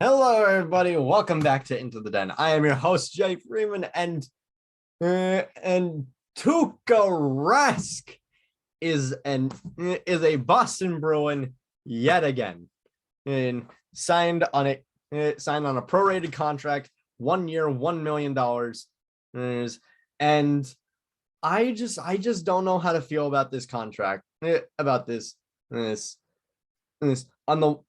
Hello, everybody. Welcome back to Into the Den. I am your host, Jay Freeman, and Tuukka Rask is a Boston Bruin yet again, and signed on a prorated contract, 1 year, $1 million, and I just don't know how to feel about this contract, about this on the.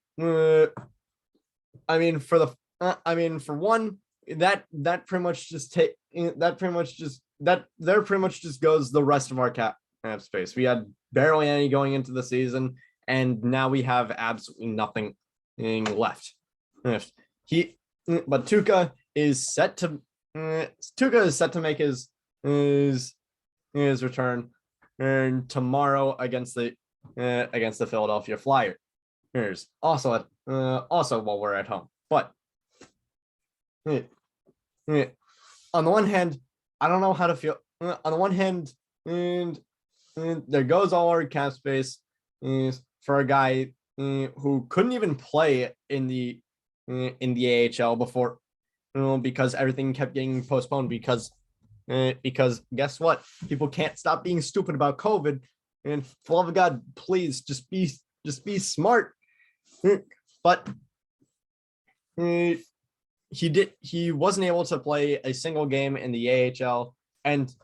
For one, that pretty much just take that pretty much just that there pretty much just goes the rest of our cap space. We had barely any going into the season, and now we have absolutely nothing left. He, but Tuukka is set to make his return tomorrow against the Philadelphia Flyers. Also while we're at home. But on the one hand, I don't know how to feel. On the one hand, and there goes all our cap space for a guy who couldn't even play in the AHL before, because everything kept getting postponed because guess what? People can't stop being stupid about COVID. And for the love of God, please just be smart. But he wasn't able to play a single game in the AHL, and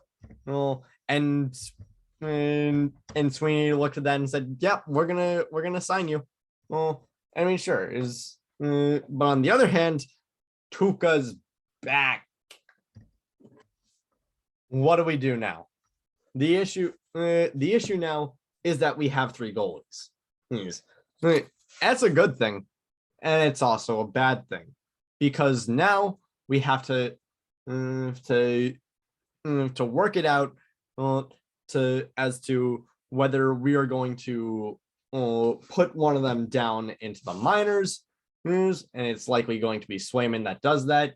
Sweeney looked at that and said, "Yep, we're gonna sign you." Well, I mean, sure is, but on the other hand, Tuukka's back. What do we do now? The issue now is that we have three goalies. That's a good thing, and it's also a bad thing, because now we have to work it out as to whether we are going to put one of them down into the minors, and it's likely going to be Swayman that does that,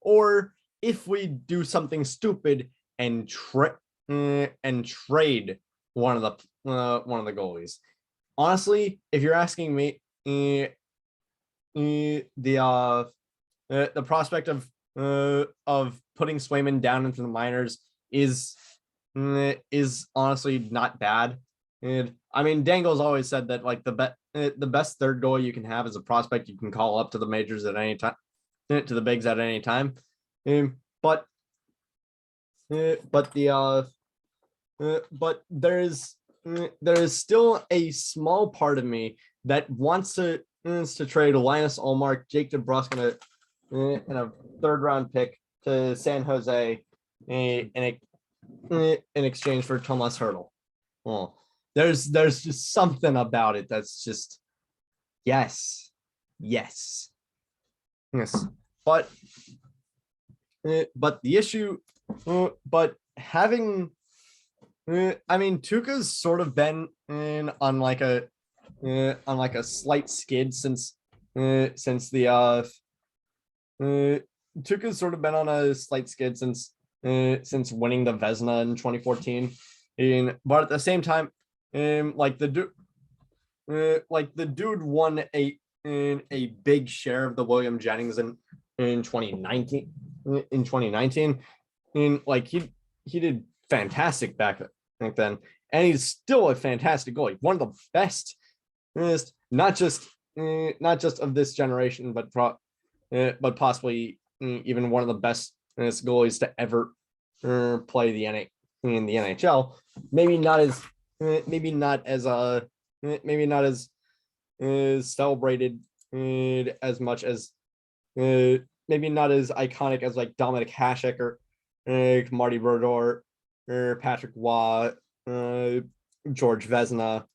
or if we do something stupid and trade one of the goalies. Honestly, if you're asking me, the prospect of putting Swayman down into the minors is honestly not bad. And I mean, Dangle's always said that, like, the best third goal you can have is a prospect you can call up to the majors at any time, to the bigs at any time. But there is still a small part of me that wants to trade Linus Ullmark, Jake DeBrusk, and a third round pick to San Jose in exchange for Tomas Hertl. Well, there's just something about it that's just yes. But the issue, but having, I mean, Tuukka's sort of been on like a slight skid since Tuukka's sort of been on a slight skid since winning the Vezina in 2014. But at the same time, like the dude won a big share of the William Jennings in 2019. And like he did fantastic back then, and he's still a fantastic goalie, one of the best, not just of this generation, but possibly even one of the best goalies to ever play in the NHL. Maybe not as celebrated as much as, maybe not as iconic as like Dominic Hasek or Marty Brodeur or Patrick Waugh, George Vezina,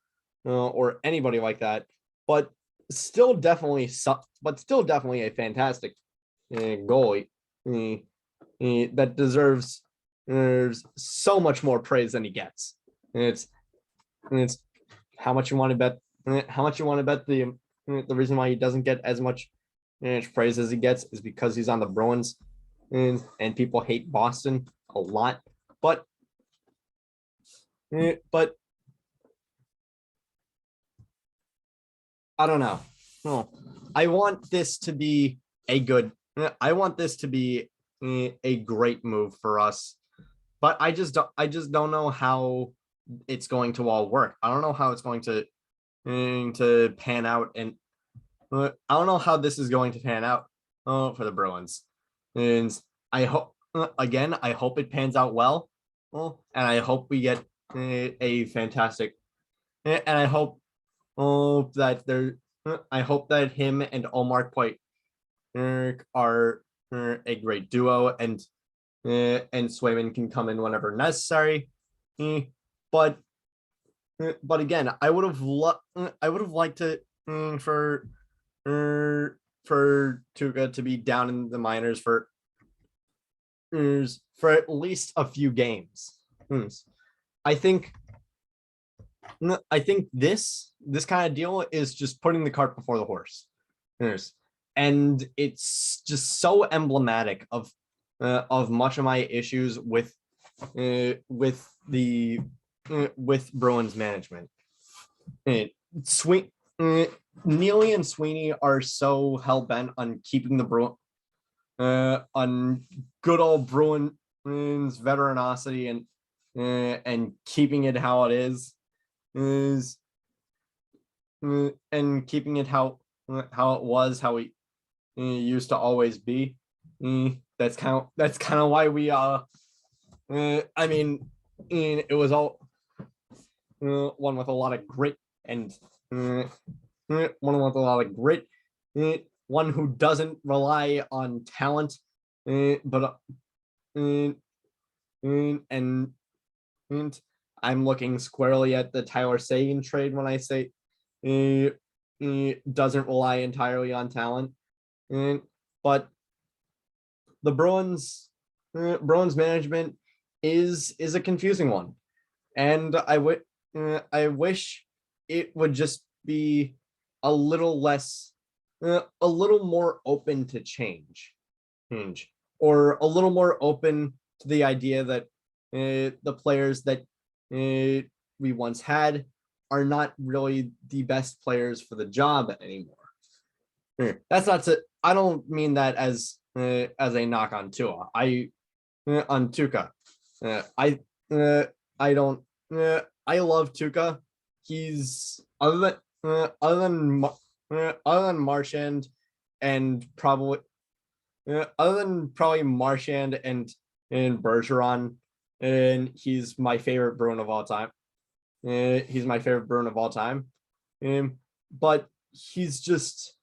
or anybody like that, but still definitely a fantastic goalie that deserves so much more praise than he gets. And it's how much you want to bet. The reason why he doesn't get as much praise as he gets is because he's on the Bruins, and people hate Boston a lot. But I don't know. well, I want this to be a good. I want this to be a great move for us, but I just don't know how it's going to all work. I don't know how it's going to pan out, and I don't know how this is going to pan out for the Bruins. And I hope again, I hope it pans out well, and I hope we get a fantastic. And I hope that there. I hope that him and Omar quite are a great duo, and Swayman can come in whenever necessary. But again, I would have liked to for Tuukka to be down in the minors for at least a few games. I think this kind of deal is just putting the cart before the horse. And it's just so emblematic of much of my issues with Bruins management. Neely and Sweeney are so hell bent on keeping the on good old Bruins veteranosity and keeping it how it is and keeping it how it was, how we used to always be. That's kind of why we I mean, it was all one with a lot of grit and one with a lot of grit, one who doesn't rely on talent, but and I'm looking squarely at the Tyler Seguin trade when I say doesn't rely entirely on talent. But the Bruins management is a confusing one, and I wish it would just be a little less, a little more open to change, or a little more open to the idea that the players that we once had are not really the best players for the job anymore. That's not to. I don't mean that as a knock on Tua. On Tuukka. I don't. I love Tuukka. He's other than Marchand and probably Marchand and Bergeron, and he's my favorite Bruin of all time. He's my favorite Bruin of all time. But he's just.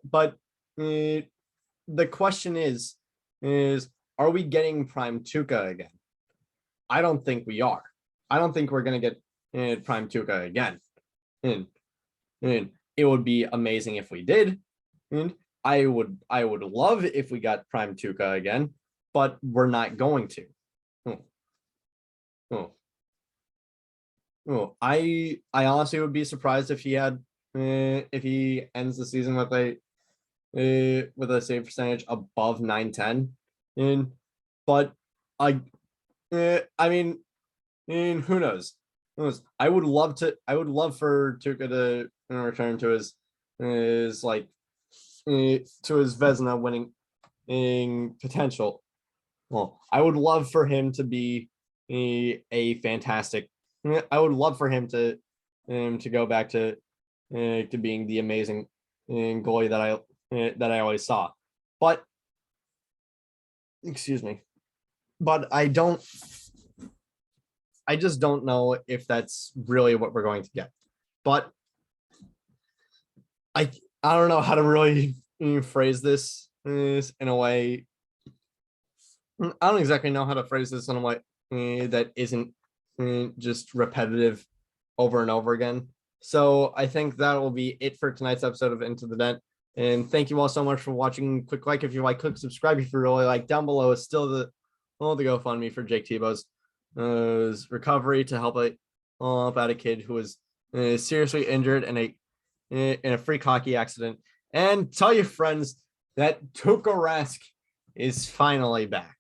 But the question is are we getting prime Tuukka again? I don't think we are. I don't think we're going to get prime Tuukka again. And it would be amazing if we did. And I would love if we got prime Tuukka again, but we're not going to. I honestly would be surprised if he ends the season with a save percentage above 910. But I mean, who knows? I would love for Tuukka to return to his Vezina winning potential. Well, I would love for him to be a fantastic. I would love for him to go back to being the amazing goalie that I always saw. But excuse me. But I just don't know if that's really what we're going to get. But I don't know how to really phrase this in a way. I don't exactly know how to phrase this in a way that isn't just repetitive over and over again. So I think that will be it for tonight's episode of Into the Net. And thank you all so much for watching. Quick like if you like, click subscribe if you really like. Down below is still the GoFundMe for Jake Tebow's recovery to help out a kid who was seriously injured in a freak hockey accident. And tell your friends that Tuukka Rask is finally back.